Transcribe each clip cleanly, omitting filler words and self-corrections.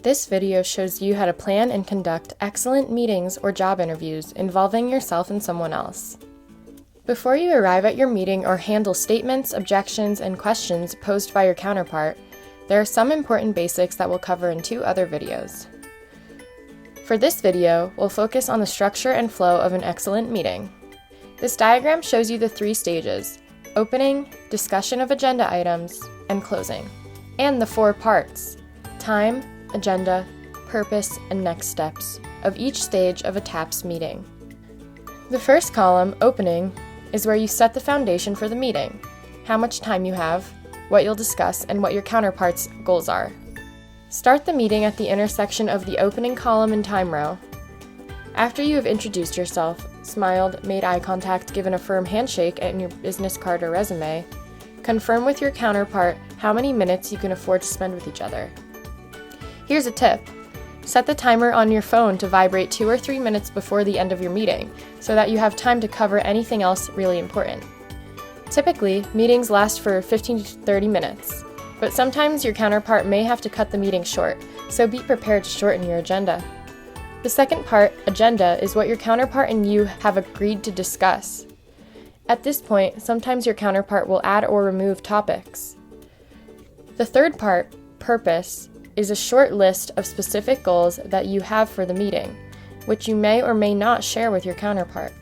This video shows you how to plan and conduct excellent meetings or job interviews involving yourself and someone else. Before you arrive at your meeting or handle statements, objections, and questions posed by your counterpart, there are some important basics that we'll cover in 2 other videos. For this video, we'll focus on the structure and flow of an excellent meeting. This diagram shows you the 3 stages: opening, discussion of agenda items, and closing, and the 4 parts: time, agenda, purpose, and next steps of each stage of a TAPS meeting. The first column, opening, is where you set the foundation for the meeting, how much time you have, what you'll discuss, and what your counterpart's goals are. Start the meeting at the intersection of the opening column and time row. After you have introduced yourself, smiled, made eye contact, given a firm handshake and your business card or resume, confirm with your counterpart how many minutes you can afford to spend with each other. Here's a tip. Set the timer on your phone to vibrate 2 or 3 minutes before the end of your meeting, so that you have time to cover anything else really important. Typically, meetings last for 15 to 30 minutes, but sometimes your counterpart may have to cut the meeting short, so be prepared to shorten your agenda. The second part, agenda, is what your counterpart and you have agreed to discuss. At this point, sometimes your counterpart will add or remove topics. The third part, purpose, is a short list of specific goals that you have for the meeting, which you may or may not share with your counterpart.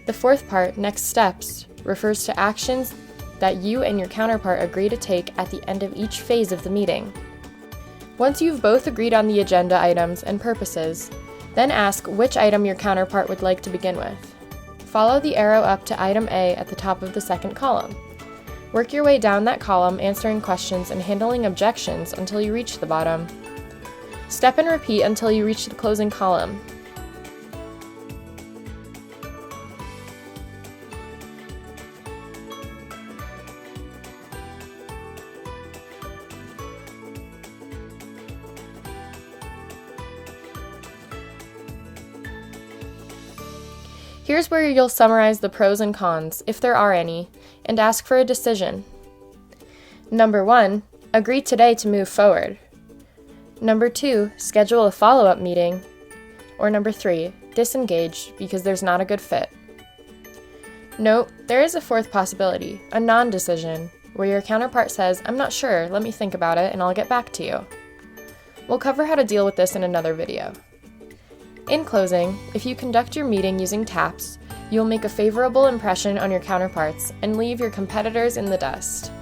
The fourth part, next steps, refers to actions that you and your counterpart agree to take at the end of each phase of the meeting. Once you've both agreed on the agenda items and purposes, then ask which item your counterpart would like to begin with. Follow the arrow up to item A at the top of the second column. Work your way down that column, answering questions and handling objections until you reach the bottom. Step and repeat until you reach the closing column. Here's where you'll summarize the pros and cons, if there are any, and ask for a decision. Number 1, agree today to move forward. Number 2, schedule a follow-up meeting. Or number 3, disengage because there's not a good fit. Note, there is a fourth possibility, a non-decision, where your counterpart says, "I'm not sure, let me think about it and I'll get back to you." We'll cover how to deal with this in another video. In closing, if you conduct your meeting using TAPS, you'll make a favorable impression on your counterparts and leave your competitors in the dust.